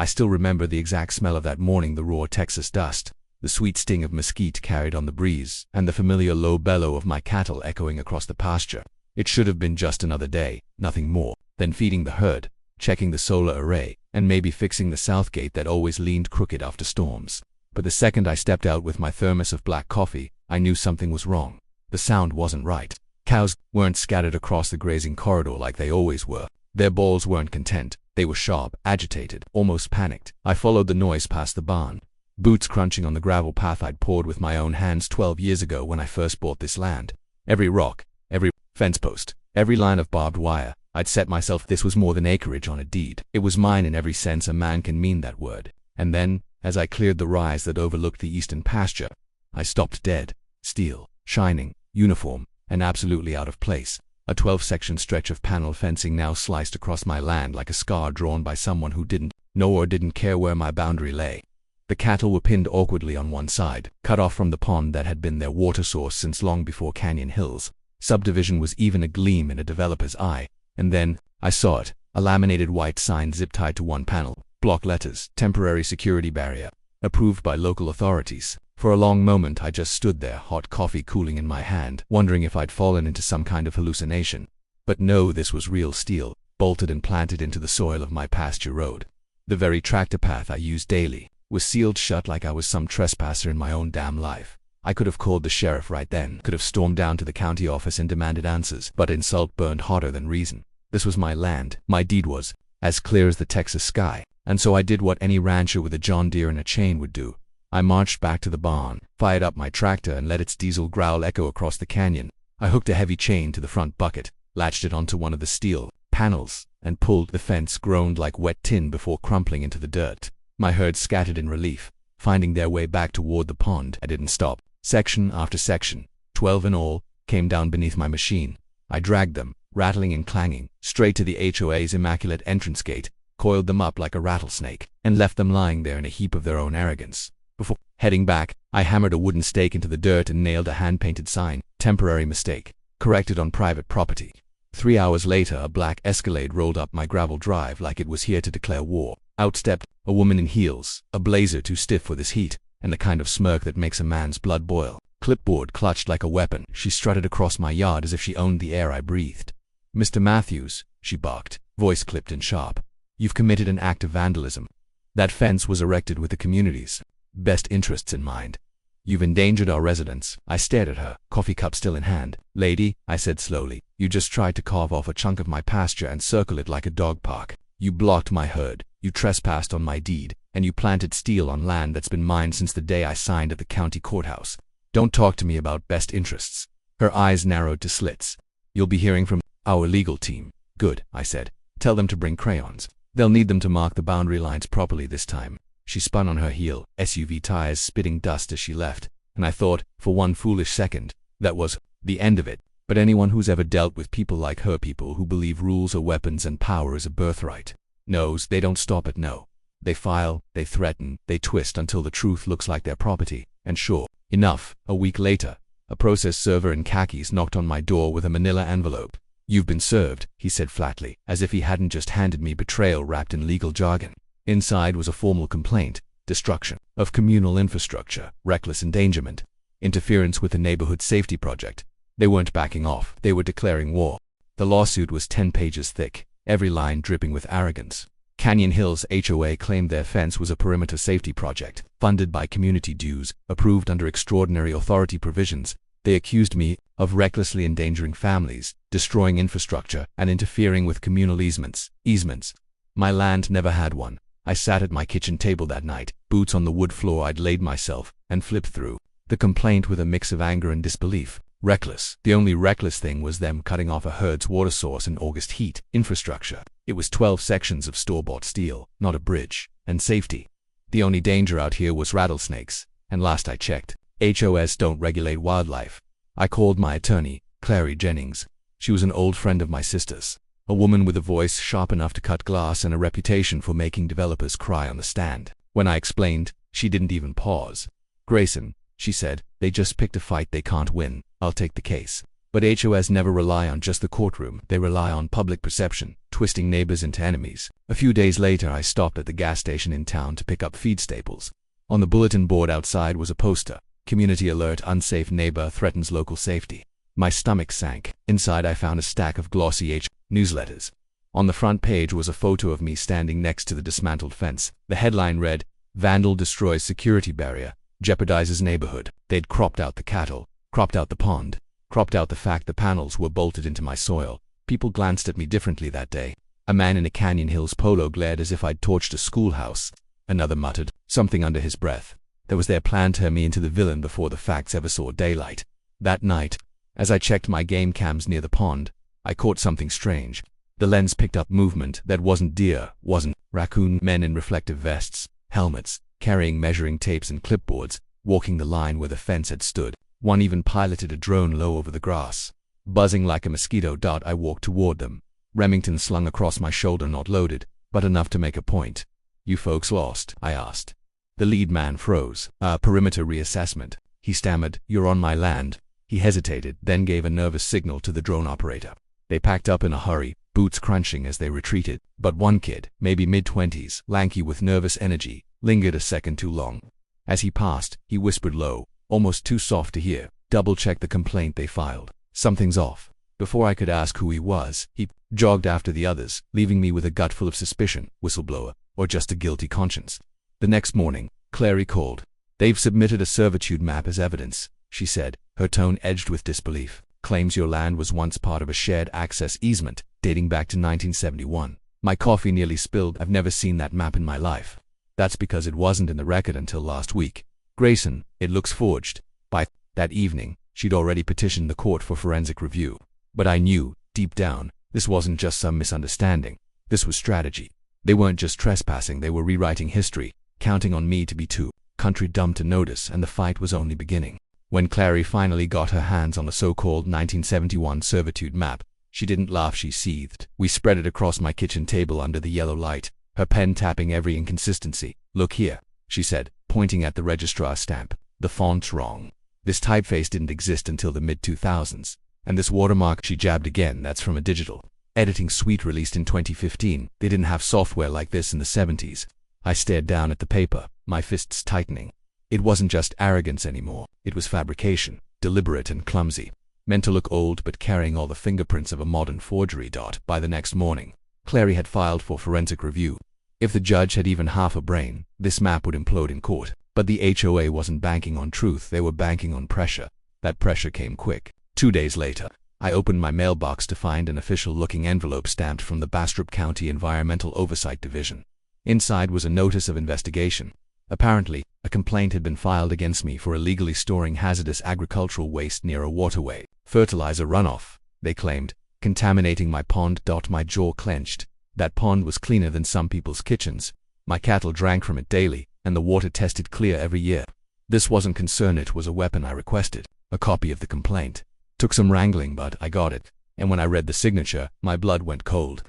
I still remember the exact smell of that morning, the raw Texas dust, the sweet sting of mesquite carried on the breeze, and the familiar low bellow of my cattle echoing across the pasture. It should have been just another day, nothing more, than feeding the herd, checking the solar array, and maybe fixing the south gate that always leaned crooked after storms. But the second I stepped out with my thermos of black coffee, I knew something was wrong. The sound wasn't right. Cows weren't scattered across the grazing corridor like they always were. Their balls weren't content. They were sharp, agitated, almost panicked. I followed the noise past the barn, boots crunching on the gravel path I'd poured with my own hands 12 years ago when I first bought this land. Every rock, every fence post, every line of barbed wire, I'd set myself this was more than acreage on a deed. It was mine in every sense a man can mean that word. And then, as I cleared the rise that overlooked the eastern pasture, I stopped dead. Steel, shining, uniform, and absolutely out of place. A 12-section stretch of panel fencing now sliced across my land like a scar drawn by someone who didn't know or didn't care where my boundary lay. The cattle were pinned awkwardly on one side, cut off from the pond that had been their water source since long before Canyon Hills. Subdivision was even a gleam in a developer's eye, and then, I saw it, a laminated white sign zip-tied to one panel, block letters, temporary security barrier, approved by local authorities. For a long moment I just stood there, hot coffee cooling in my hand, wondering if I'd fallen into some kind of hallucination. But no, this was real steel, bolted and planted into the soil of my pasture road. The very tractor path I used daily was sealed shut like I was some trespasser in my own damn life. I could have called the sheriff right then, could have stormed down to the county office and demanded answers, but insult burned hotter than reason. This was my land. My deed was as clear as the Texas sky, and so I did what any rancher with a John Deere and a chain would do. I marched back to the barn, fired up my tractor and let its diesel growl echo across the canyon. I hooked a heavy chain to the front bucket, latched it onto one of the steel panels, and pulled. The fence groaned like wet tin before crumpling into the dirt. My herd scattered in relief, finding their way back toward the pond. I didn't stop. Section after section, 12 in all, came down beneath my machine. I dragged them, rattling and clanging, straight to the HOA's immaculate entrance gate, coiled them up like a rattlesnake, and left them lying there in a heap of their own arrogance. Before heading back, I hammered a wooden stake into the dirt and nailed a hand-painted sign, temporary mistake, corrected on private property. 3 hours later, a black Escalade rolled up my gravel drive like it was here to declare war. Out stepped a woman in heels, a blazer too stiff for this heat, and the kind of smirk that makes a man's blood boil. Clipboard clutched like a weapon, she strutted across my yard as if she owned the air I breathed. "Mr. Matthews," she barked, voice clipped and sharp, "you've committed an act of vandalism. That fence was erected with the community's best interests in mind. You've endangered our residents." I stared at her, coffee cup still in hand. "Lady," I said slowly, "you just tried to carve off a chunk of my pasture and circle it like a dog park. You blocked my herd, you trespassed on my deed, and you planted steel on land that's been mine since the day I signed at the county courthouse. Don't talk to me about best interests." Her eyes narrowed to slits. "You'll be hearing from our legal team." "Good," I said. "Tell them to bring crayons. They'll need them to mark the boundary lines properly this time." She spun on her heel, SUV tires spitting dust as she left, and I thought, for one foolish second, that was the end of it. But anyone who's ever dealt with people like her, people who believe rules are weapons and power is a birthright, knows they don't stop at no. They file, they threaten, they twist until the truth looks like their property. And sure enough, a week later, a process server in khakis knocked on my door with a manila envelope. "You've been served," he said flatly, as if he hadn't just handed me betrayal wrapped in legal jargon. Inside was a formal complaint: destruction of communal infrastructure, reckless endangerment, interference with the neighborhood safety project. They weren't backing off, they were declaring war. The lawsuit was 10 pages thick, every line dripping with arrogance. Canyon Hills HOA claimed their fence was a perimeter safety project, funded by community dues, approved under extraordinary authority provisions. They accused me of recklessly endangering families, destroying infrastructure, and interfering with communal easements. My land never had one. I sat at my kitchen table that night, boots on the wood floor I'd laid myself, and flipped through the complaint with a mix of anger and disbelief. Reckless. The only reckless thing was them cutting off a herd's water source in August heat. Infrastructure. It was 12 sections of store-bought steel, not a bridge. And safety. The only danger out here was rattlesnakes. And last I checked, HOS don't regulate wildlife. I called my attorney, Clary Jennings. She was an old friend of my sister's. A woman with a voice sharp enough to cut glass and a reputation for making developers cry on the stand. When I explained, she didn't even pause. "Grayson," she said, "they just picked a fight they can't win. I'll take the case." But HOAs never rely on just the courtroom, they rely on public perception, twisting neighbors into enemies. A few days later, I stopped at the gas station in town to pick up feed staples. On the bulletin board outside was a poster, "Community Alert, Unsafe Neighbor Threatens Local Safety." My stomach sank. Inside I found a stack of glossy newsletters. On the front page was a photo of me standing next to the dismantled fence. The headline read, "Vandal Destroys Security Barrier, Jeopardizes Neighborhood." They'd cropped out the cattle, cropped out the pond, cropped out the fact the panels were bolted into my soil. People glanced at me differently that day. A man in a Canyon Hills polo glared as if I'd torched a schoolhouse. Another muttered something under his breath. There was their plan to turn me into the villain before the facts ever saw daylight. That night, as I checked my game cams near the pond, I caught something strange. The lens picked up movement that wasn't deer, wasn't raccoon. Men in reflective vests, helmets, carrying measuring tapes and clipboards, walking the line where the fence had stood. One even piloted a drone low over the grass. Buzzing like a mosquito dart, I walked toward them. Remington slung across my shoulder, not loaded, but enough to make a point. "You folks lost?" I asked. The lead man froze. "Perimeter reassessment," he stammered. "You're on my land." He hesitated, then gave a nervous signal to the drone operator. They packed up in a hurry, boots crunching as they retreated. But one kid, maybe mid-20s, lanky with nervous energy, lingered a second too long. As he passed, he whispered low, almost too soft to hear, "Double-check the complaint they filed. Something's off." Before I could ask who he was, he jogged after the others, leaving me with a gut full of suspicion, whistleblower, or just a guilty conscience. The next morning, Clary called. "They've submitted a servitude map as evidence," she said, her tone edged with disbelief. "Claims your land was once part of a shared access easement, dating back to 1971. My coffee nearly spilled. I've never seen that map in my life. That's because it wasn't in the record until last week. Grayson, it looks forged." By that evening, she'd already petitioned the court for forensic review. But I knew, deep down, this wasn't just some misunderstanding. This was strategy. They weren't just trespassing, they were rewriting history, counting on me to be too country dumb to notice, and the fight was only beginning. When Clary finally got her hands on the so-called 1971 servitude map, she didn't laugh, she seethed. We spread it across my kitchen table under the yellow light, her pen tapping every inconsistency. "Look here," she said, pointing at the registrar stamp. "The font's wrong. This typeface didn't exist until the mid-2000s. And this watermark," she jabbed again, "that's from a digital editing suite released in 2015. They didn't have software like this in the 70s. I stared down at the paper, my fists tightening. It wasn't just arrogance anymore. It was fabrication, deliberate and clumsy, meant to look old but carrying all the fingerprints of a modern forgery. By the next morning, Clary had filed for forensic review. If the judge had even half a brain, this map would implode in court. But the HOA wasn't banking on truth, they were banking on pressure. That pressure came quick. 2 days later, I opened my mailbox to find an official-looking envelope stamped from the Pasture County Environmental Oversight Division. Inside was a notice of investigation. Apparently, a complaint had been filed against me for illegally storing hazardous agricultural waste near a waterway. Fertilizer runoff, they claimed, contaminating my pond. My jaw clenched. That pond was cleaner than some people's kitchens. My cattle drank from it daily, and the water tested clear every year. This wasn't concern, it was a weapon. I requested a copy of the complaint. Took some wrangling, but I got it. And when I read the signature, my blood went cold.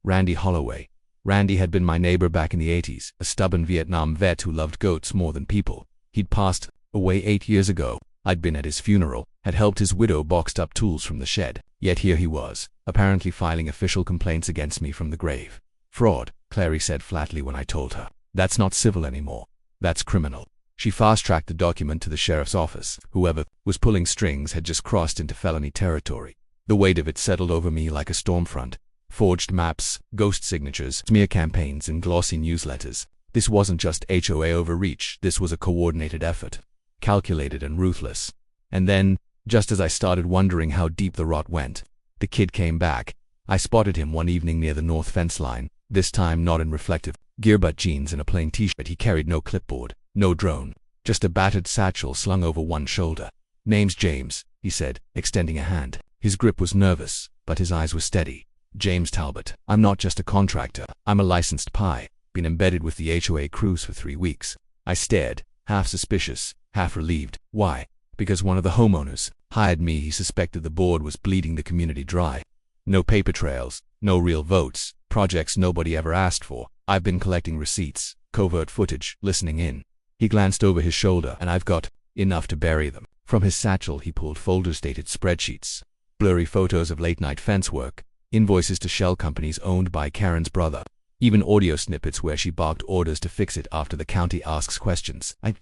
Randy Holloway. Randy had been my neighbor back in the 80s, a stubborn Vietnam vet who loved goats more than people. He'd passed away 8 years ago. I'd been at his funeral, had helped his widow boxed up tools from the shed. Yet here he was, apparently filing official complaints against me from the grave. "Fraud," Clary said flatly when I told her. "That's not civil anymore. That's criminal." She fast-tracked the document to the sheriff's office. Whoever was pulling strings had just crossed into felony territory. The weight of it settled over me like a storm front. Forged maps, ghost signatures, smear campaigns, and glossy newsletters. This wasn't just HOA overreach, this was a coordinated effort. Calculated and ruthless. And then, just as I started wondering how deep the rot went, the kid came back. I spotted him one evening near the north fence line, this time not in reflective gear but jeans and a plain t-shirt. He carried no clipboard, no drone, just a battered satchel slung over one shoulder. "Name's James," he said, extending a hand. His grip was nervous, but his eyes were steady. "James Talbot. I'm not just a contractor. I'm a licensed PI. Been embedded with the HOA crews for 3 weeks." I stared, half suspicious, half relieved. Why? Because one of the homeowners hired me. He suspected the board was bleeding the community dry. No paper trails, no real votes, projects nobody ever asked for. I've been collecting receipts, covert footage, listening in. He glanced over his shoulder, and I've got enough to bury them. From his satchel he pulled folders, dated spreadsheets. blurry photos of late-night fence work, invoices to shell companies owned by Karen's brother, even audio snippets where she barked orders to fix it after the county asks questions. I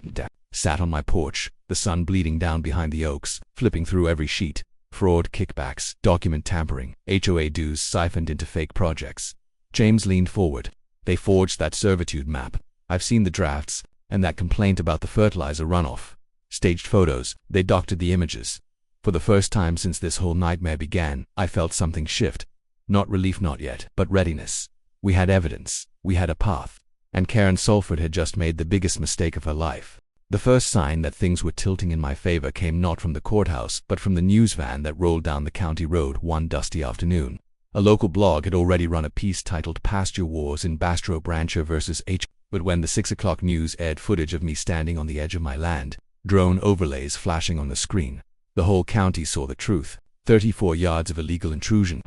sat on my porch, the sun bleeding down behind the oaks, flipping through every sheet. Fraud, kickbacks, document tampering, HOA dues siphoned into fake projects. James leaned forward. They forged that servitude map. I've seen the drafts, and that complaint about the fertilizer runoff. Staged photos, they doctored the images. For the first time since this whole nightmare began, I felt something shift. Not relief, not yet, but readiness. We had evidence. We had a path. And Karen Salford had just made the biggest mistake of her life. The first sign that things were tilting in my favor came not from the courthouse, but from the news van that rolled down the county road one dusty afternoon. A local blog had already run a piece titled Pasture Wars in Pasture Brancher vs. H. But when the 6 o'clock news aired footage of me standing on the edge of my land, drone overlays flashing on the screen, the whole county saw the truth. 34 yards of illegal intrusion.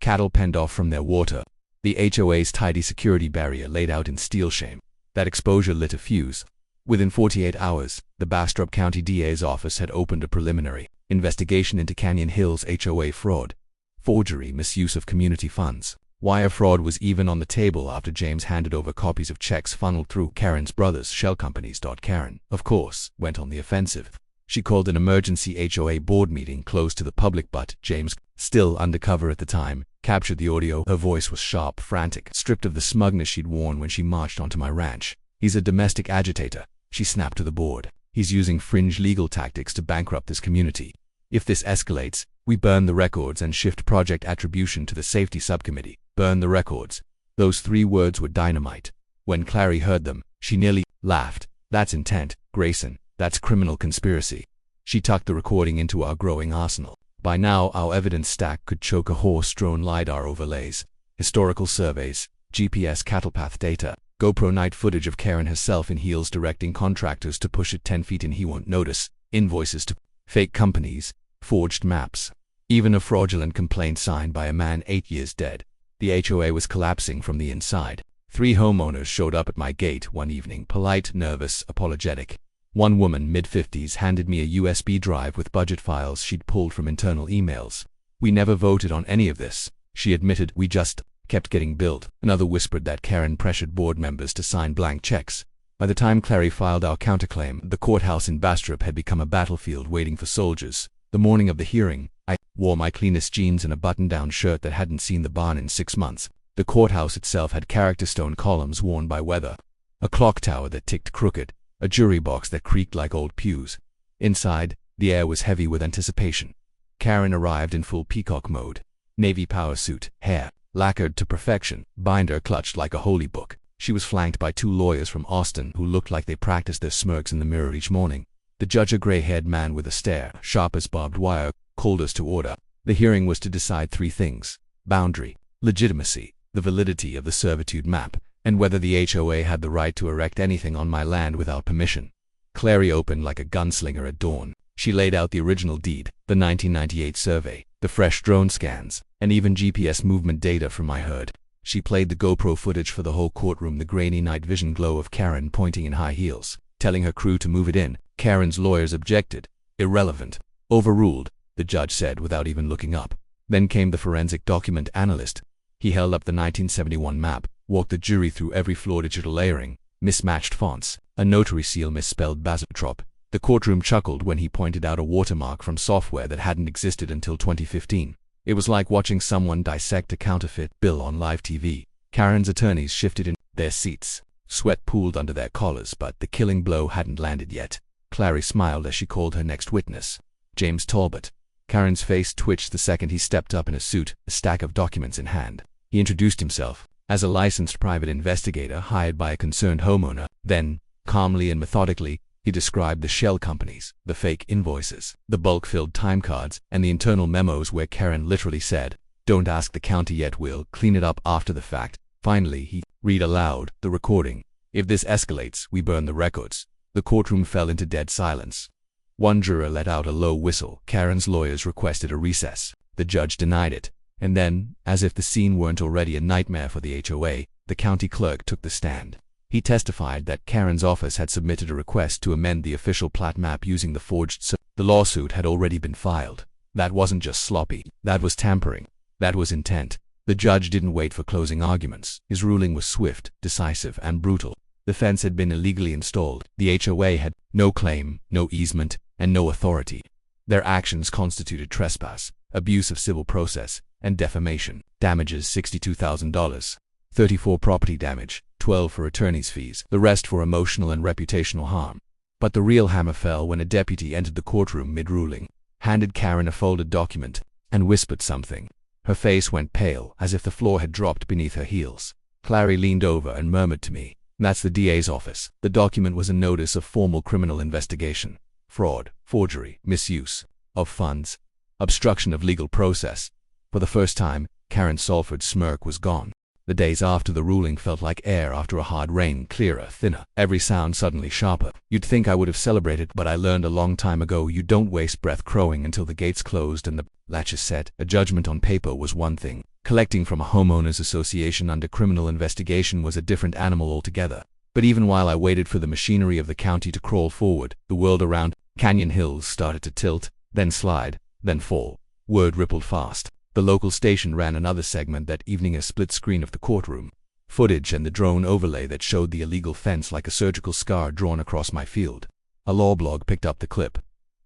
Cattle penned off from their water. The HOA's tidy security barrier laid out in steel shame. That exposure lit a fuse. Within 48 hours, the Bastrop County DA's office had opened a preliminary investigation into Canyon Hills HOA fraud, forgery, misuse of community funds. Wire fraud was even on the table after James handed over copies of checks funneled through Karen's brother's shell companies. Karen, of course, went on the offensive. She called an emergency HOA board meeting closed to the public, but James, still undercover at the time, captured the audio. Her voice was sharp, frantic, stripped of the smugness she'd worn when she marched onto my ranch. He's a domestic agitator, she snapped to the board. He's using fringe legal tactics to bankrupt this community. If this escalates, we burn the records and shift project attribution to the safety subcommittee. Burn the records. Those 3 words were dynamite. When Clary heard them, she nearly laughed. That's intent, Grayson. That's criminal conspiracy. She tucked the recording into our growing arsenal. By now, our evidence stack could choke a horse-drawn LiDAR overlays, historical surveys, GPS cattle path data, GoPro night footage of Karen herself in heels directing contractors to push it 10 feet and he won't notice, invoices to fake companies, forged maps, even a fraudulent complaint signed by a man 8 years dead. The HOA was collapsing from the inside. 3 homeowners showed up at my gate one evening, polite, nervous, apologetic. One woman, mid-50s, handed me a USB drive with budget files she'd pulled from internal emails. We never voted on any of this, she admitted. We just kept getting billed. Another whispered that Karen pressured board members to sign blank checks. By the time Clary filed our counterclaim, the courthouse in Bastrop had become a battlefield waiting for soldiers. The morning of the hearing, I wore my cleanest jeans and a button-down shirt that hadn't seen the barn in 6 months. The courthouse itself had character stone columns worn by weather, a clock tower that ticked crooked, a jury box that creaked like old pews. Inside, the air was heavy with anticipation. Karen arrived in full peacock mode. Navy power suit, hair lacquered to perfection, binder clutched like a holy book. She was flanked by 2 lawyers from Austin who looked like they practiced their smirks in the mirror each morning. The judge, a gray-haired man with a stare, sharp as barbed wire, called us to order. The hearing was to decide 3 things: boundary, legitimacy, the validity of the servitude map, and whether the HOA had the right to erect anything on my land without permission. Clary opened like a gunslinger at dawn. She laid out the original deed, the 1998 survey, the fresh drone scans, and even GPS movement data from my herd. She played the GoPro footage for the whole courtroom, the grainy night vision glow of Karen pointing in high heels, telling her crew to move it in. Karen's lawyers objected. Irrelevant. Overruled, the judge said without even looking up. Then came the forensic document analyst. He held up the 1971 map, walked the jury through every flaw, digital layering, mismatched fonts, a notary seal misspelled Bastrop. The courtroom chuckled when he pointed out a watermark from software that hadn't existed until 2015. It was like watching someone dissect a counterfeit bill on live TV. Karen's attorneys shifted in their seats. Sweat pooled under their collars, but the killing blow hadn't landed yet. Clary smiled as she called her next witness, James Talbot. Karen's face twitched the second he stepped up in a suit, a stack of documents in hand. He introduced himself as a licensed private investigator hired by a concerned homeowner. Then, calmly and methodically, he described the shell companies, the fake invoices, the bulk-filled time cards, and the internal memos where Karen literally said, "Don't ask the county yet, we'll clean it up after the fact." Finally, he read aloud the recording. "If this escalates, we burn the records." The courtroom fell into dead silence. One juror let out a low whistle. Karen's lawyers requested a recess. The judge denied it. And then, as if the scene weren't already a nightmare for the HOA, the county clerk took the stand. He testified that Karen's office had submitted a request to amend the official plat map using the forged The lawsuit had already been filed. That wasn't just sloppy. That was tampering. That was intent. The judge didn't wait for closing arguments. His ruling was swift, decisive, and brutal. The fence had been illegally installed. The HOA had no claim, no easement, and no authority. Their actions constituted trespass, abuse of civil process, and defamation. Damages $62,000. 34 property damage, 12 for attorney's fees, the rest for emotional and reputational harm. But the real hammer fell when a deputy entered the courtroom mid-ruling, handed Karen a folded document, and whispered something. Her face went pale, as if the floor had dropped beneath her heels. Clary leaned over and murmured to me, "That's the DA's office." The document was a notice of formal criminal investigation. Fraud, forgery, misuse of funds, obstruction of legal process. For the first time, Karen Salford's smirk was gone. The days after the ruling felt like air after a hard rain, clearer, thinner, every sound suddenly sharper. You'd think I would have celebrated, but I learned a long time ago you don't waste breath crowing until the gates closed and the latches set. A judgment on paper was one thing. Collecting from a homeowners association under criminal investigation was a different animal altogether. But even while I waited for the machinery of the county to crawl forward, the world around Canyon Hills started to tilt, then slide, then fall. Word rippled fast. The local station ran another segment that evening, a split screen of the courtroom footage and the drone overlay that showed the illegal fence like a surgical scar drawn across my field. A law blog picked up the clip.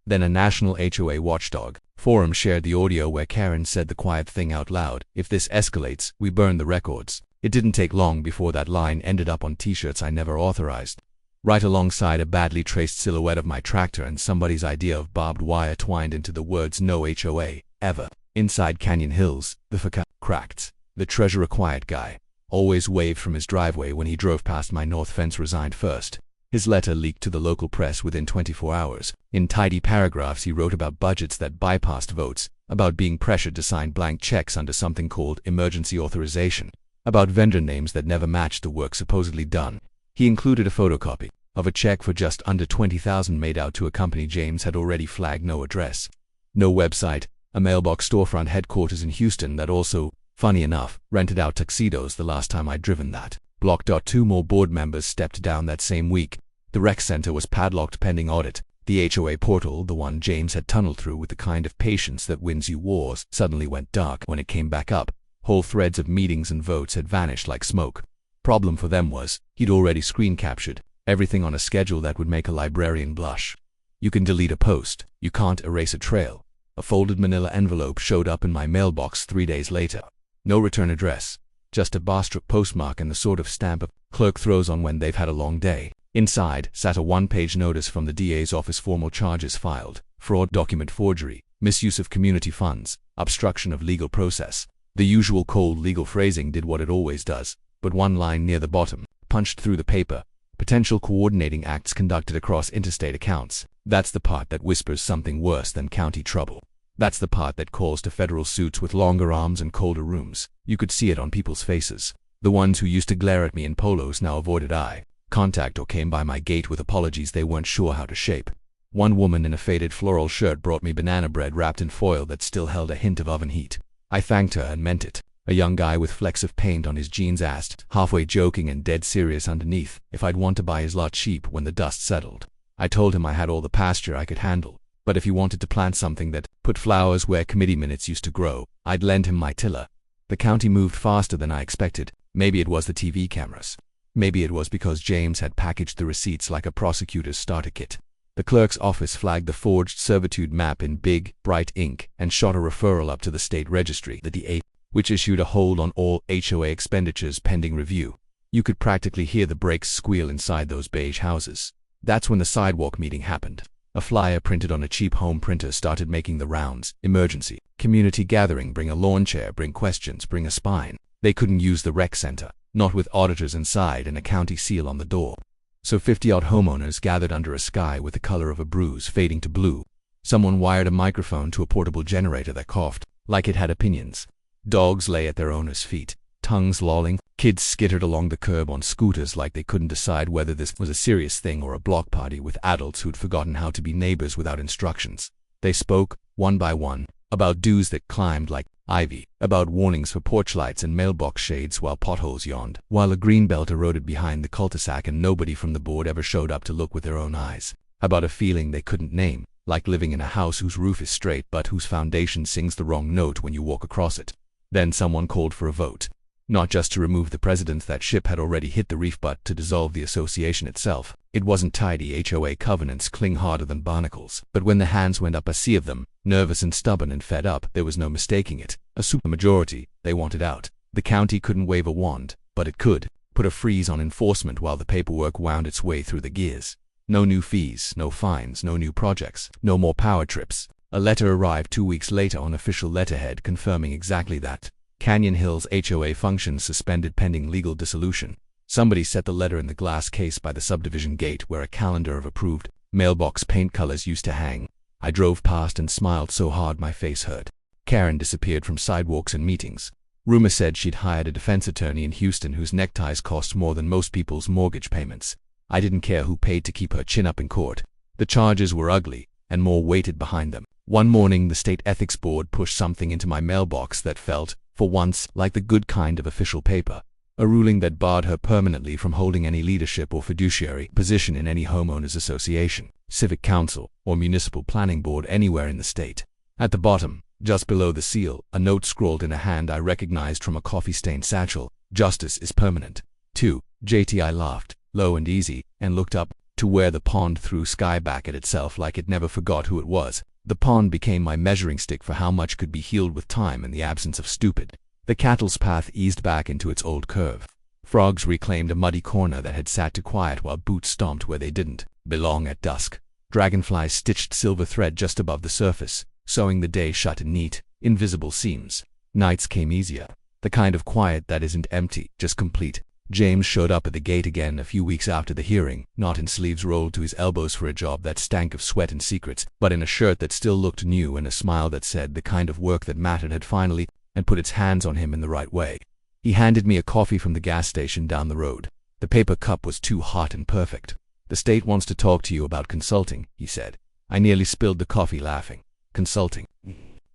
Then a national HOA watchdog forum shared the audio where Karen said the quiet thing out loud: "If this escalates, we burn the records." It didn't take long before that line ended up on t-shirts I never authorized, right alongside a badly traced silhouette of my tractor and somebody's idea of barbed wire twined into the words "No HOA, ever." Inside Canyon Hills, the FK cracked. The treasure-quiet guy always waved from his driveway when he drove past my north fence resigned first. His letter leaked to the local press within 24 hours. In tidy paragraphs he wrote about budgets that bypassed votes, about being pressured to sign blank checks under something called emergency authorization, about vendor names that never matched the work supposedly done. He included a photocopy of a check for just under $20,000 made out to a company James had already flagged no address, no website, a mailbox storefront headquarters in Houston that also, funny enough, rented out tuxedos the last time I'd driven that block. 2 more board members stepped down that same week. The rec center was padlocked pending audit. The HOA portal, the one James had tunneled through with the kind of patience that wins you wars, suddenly went dark. When it came back up, whole threads of meetings and votes had vanished like smoke. Problem for them was, he'd already screen captured everything on a schedule that would make a librarian blush. You can delete a post, you can't erase a trail. A folded manila envelope showed up in my mailbox 3 days later. No return address, just a Pasture postmark and the sort of stamp a clerk throws on when they've had a long day. Inside sat a one-page notice from the DA's office: formal charges filed, fraud, document forgery, misuse of community funds, obstruction of legal process. The usual cold legal phrasing did what it always does, but one line near the bottom, punched through the paper: potential coordinating acts conducted across interstate accounts. That's the part that whispers something worse than county trouble. That's the part that calls to federal suits with longer arms and colder rooms. You could see it on people's faces. The ones who used to glare at me in polos now avoided eye contact or came by my gate with apologies they weren't sure how to shape. One woman in a faded floral shirt brought me banana bread wrapped in foil that still held a hint of oven heat. I thanked her and meant it. A young guy with flecks of paint on his jeans asked, halfway joking and dead serious underneath, if I'd want to buy his lot cheap when the dust settled. I told him I had all the pasture I could handle, but if he wanted to plant something that put flowers where committee minutes used to grow, I'd lend him my tiller. The county moved faster than I expected. Maybe it was the TV cameras. Maybe it was because James had packaged the receipts like a prosecutor's starter kit. The clerk's office flagged the forged servitude map in big, bright ink and shot a referral up to the state registry, the DA, which issued a hold on all HOA expenditures pending review. You could practically hear the brakes squeal inside those beige houses. That's when the sidewalk meeting happened. A flyer printed on a cheap home printer started making the rounds. Emergency. Community gathering. Bring a lawn chair. Bring questions. Bring a spine. They couldn't use the rec center, not with auditors inside and a county seal on the door. So 50-odd homeowners gathered under a sky with the color of a bruise fading to blue. Someone wired a microphone to a portable generator that coughed like it had opinions. Dogs lay at their owners' feet, tongues lolling. Kids skittered along the curb on scooters like they couldn't decide whether this was a serious thing or a block party with adults who'd forgotten how to be neighbors without instructions. They spoke, one by one, about dues that climbed like ivy, about warnings for porch lights and mailbox shades while potholes yawned, while a green belt eroded behind the cul-de-sac and nobody from the board ever showed up to look with their own eyes, about a feeling they couldn't name, like living in a house whose roof is straight but whose foundation sings the wrong note when you walk across it. Then someone called for a vote. Not just to remove the president that ship had already hit the reef, but to dissolve the association itself. It wasn't tidy. HOA covenants cling harder than barnacles. But when the hands went up, a sea of them, nervous and stubborn and fed up, there was no mistaking it. A supermajority. They wanted out. The county couldn't wave a wand, but it could put a freeze on enforcement while the paperwork wound its way through the gears. No new fees, no fines, no new projects, no more power trips. A letter arrived 2 weeks later on official letterhead confirming exactly that. Canyon Hills HOA functions suspended pending legal dissolution. Somebody set the letter in the glass case by the subdivision gate where a calendar of approved mailbox paint colors used to hang. I drove past and smiled so hard my face hurt. Karen disappeared from sidewalks and meetings. Rumor said she'd hired a defense attorney in Houston whose neckties cost more than most people's mortgage payments. I didn't care who paid to keep her chin up in court. The charges were ugly, and more weighted behind them. One morning, the state ethics board pushed something into my mailbox that felt, for once, like the good kind of official paper. A ruling that barred her permanently from holding any leadership or fiduciary position in any homeowners association, civic council, or municipal planning board anywhere in the state. At the bottom, just below the seal, a note scrawled in a hand I recognized from a coffee-stained satchel. Justice is permanent. 2. JT. I laughed, low and easy, and looked up to where the pond threw sky back at itself like it never forgot who it was. The pond became my measuring stick for how much could be healed with time in the absence of stupid. The cattle's path eased back into its old curve. Frogs reclaimed a muddy corner that had sat too quiet while boots stomped where they didn't belong at dusk. Dragonflies stitched silver thread just above the surface, sewing the day shut in neat, invisible seams. Nights came easier. The kind of quiet that isn't empty, just complete. James showed up at the gate again a few weeks after the hearing, not in sleeves rolled to his elbows for a job that stank of sweat and secrets, but in a shirt that still looked new and a smile that said the kind of work that mattered had finally and put its hands on him in the right way. He handed me a coffee from the gas station down the road. The paper cup was too hot and perfect. The state wants to talk to you about consulting, he said. I nearly spilled the coffee laughing. Consulting.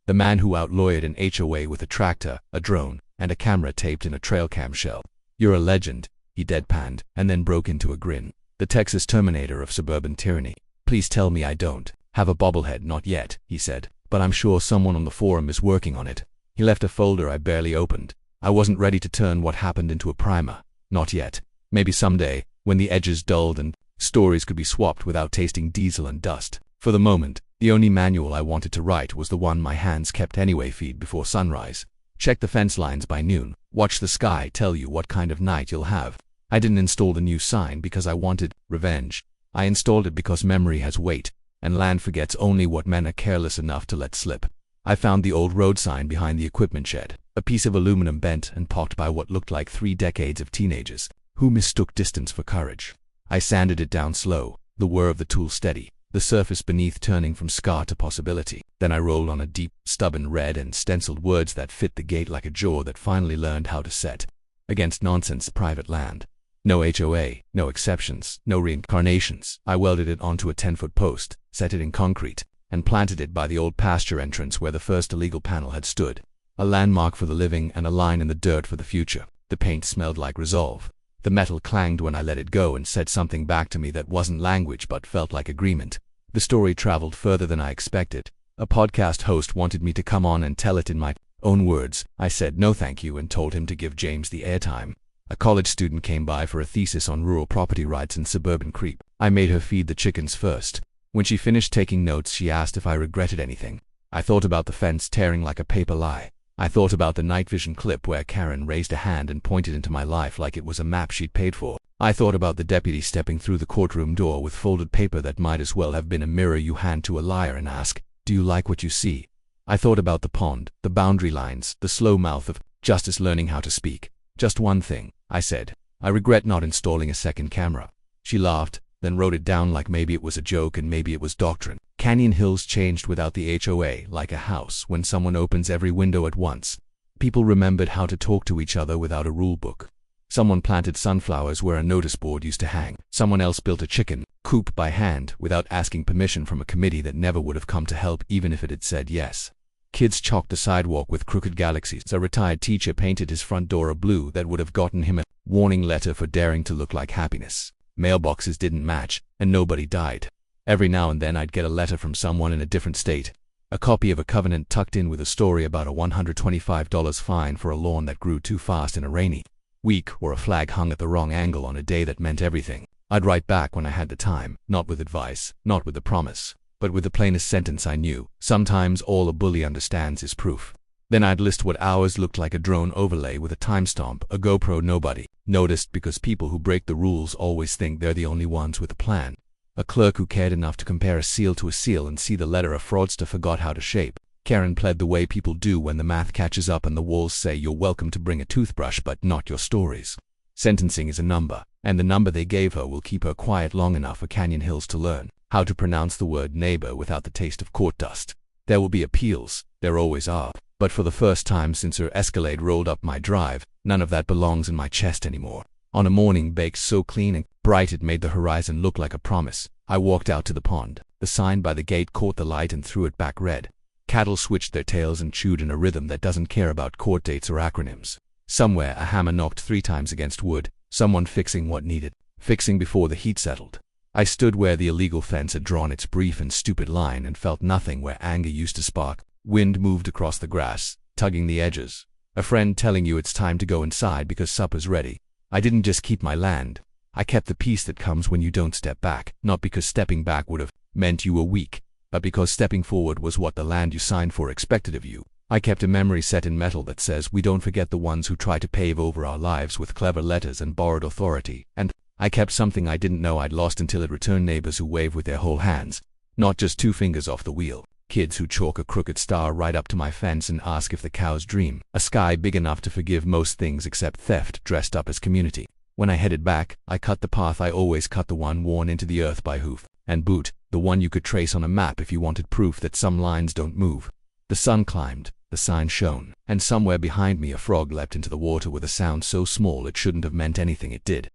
The man who outlawyered an HOA with a tractor, a drone, and a camera taped in a trail cam shell. You're a legend, he deadpanned, and then broke into a grin. The Texas Terminator of suburban tyranny. Please tell me I don't have a bobblehead. Not yet, he said, but I'm sure someone on the forum is working on it. He left a folder I barely opened. I wasn't ready to turn what happened into a primer. Not yet. Maybe someday, when the edges dulled and stories could be swapped without tasting diesel and dust. For the moment, the only manual I wanted to write was the one my hands kept anyway. Feed before sunrise. Check the fence lines by noon. Watch the sky tell you what kind of night you'll have. I didn't install the new sign because I wanted revenge. I installed it because memory has weight, and land forgets only what men are careless enough to let slip. I found the old road sign behind the equipment shed, a piece of aluminum bent and pocked by what looked like 3 decades of teenagers who mistook distance for courage. I sanded it down slow, the whir of the tool steady, the surface beneath turning from scar to possibility. Then I rolled on a deep, stubborn red and stenciled words that fit the gate like a jaw that finally learned how to set against nonsense private land. No HOA, no exceptions, no reincarnations. I welded it onto a 10-foot post, set it in concrete, and planted it by the old pasture entrance where the first illegal panel had stood. A landmark for the living and a line in the dirt for the future. The paint smelled like resolve. The metal clanged when I let it go and said something back to me that wasn't language but felt like agreement. The story traveled further than I expected. A podcast host wanted me to come on and tell it in my own words. I said no thank you and told him to give James the airtime. A college student came by for a thesis on rural property rights and suburban creep. I made her feed the chickens first. When she finished taking notes, she asked if I regretted anything. I thought about the fence tearing like a paper lie. I thought about the night vision clip where Karen raised a hand and pointed into my life like it was a map she'd paid for. I thought about the deputy stepping through the courtroom door with folded paper that might as well have been a mirror you hand to a liar and ask, "Do you like what you see?" I thought about the pond, the boundary lines, the slow mouth of justice learning how to speak. Just one thing, I said. I regret not installing a second camera. She laughed, then wrote it down like maybe it was a joke and maybe it was doctrine. Canyon Hills changed without the HOA, like a house when someone opens every window at once. People remembered how to talk to each other without a rule book. Someone planted sunflowers where a notice board used to hang. Someone else built a chicken coop by hand without asking permission from a committee that never would have come to help even if it had said yes. Kids chalked the sidewalk with crooked galaxies. A retired teacher painted his front door a blue that would have gotten him a warning letter for daring to look like happiness. Mailboxes didn't match, and nobody died. Every now and then I'd get a letter from someone in a different state. A copy of a covenant tucked in with a story about a $125 fine for a lawn that grew too fast in a rainy week, or a flag hung at the wrong angle on a day that meant everything. I'd write back when I had the time, not with advice, not with the promise, but with the plainest sentence I knew. Sometimes all a bully understands is proof. Then I'd list what hours looked like a drone overlay with a timestamp, a GoPro nobody noticed because people who break the rules always think they're the only ones with a plan. A clerk who cared enough to compare a seal to a seal and see the letter a fraudster forgot how to shape. Karen pled the way people do when the math catches up and the walls say you're welcome to bring a toothbrush but not your stories. Sentencing is a number, and the number they gave her will keep her quiet long enough for Canyon Hills to learn how to pronounce the word neighbor without the taste of court dust. There will be appeals, there always are, but for the first time since her Escalade rolled up my drive, none of that belongs in my chest anymore. On a morning baked so clean and bright it made the horizon look like a promise, I walked out to the pond. The sign by the gate caught the light and threw it back red. Cattle switched their tails and chewed in a rhythm that doesn't care about court dates or acronyms. Somewhere a hammer knocked 3 times against wood, someone fixing what needed fixing before the heat settled. I stood where the illegal fence had drawn its brief and stupid line and felt nothing where anger used to spark. Wind moved across the grass, tugging the edges. A friend telling you it's time to go inside because supper's ready. I didn't just keep my land. I kept the peace that comes when you don't step back, not because stepping back would have meant you were weak, but because stepping forward was what the land you signed for expected of you. I kept a memory set in metal that says we don't forget the ones who try to pave over our lives with clever letters and borrowed authority, and I kept something I didn't know I'd lost until it returned: neighbors who wave with their whole hands, not just 2 fingers off the wheel. Kids who chalk a crooked star right up to my fence and ask if the cows dream. A sky big enough to forgive most things except theft, dressed up as community. When I headed back, I cut the path I always cut, the one worn into the earth by hoof and boot, the one you could trace on a map if you wanted proof that some lines don't move. The sun climbed, the sign shone, and somewhere behind me a frog leapt into the water with a sound so small it shouldn't have meant anything. It did.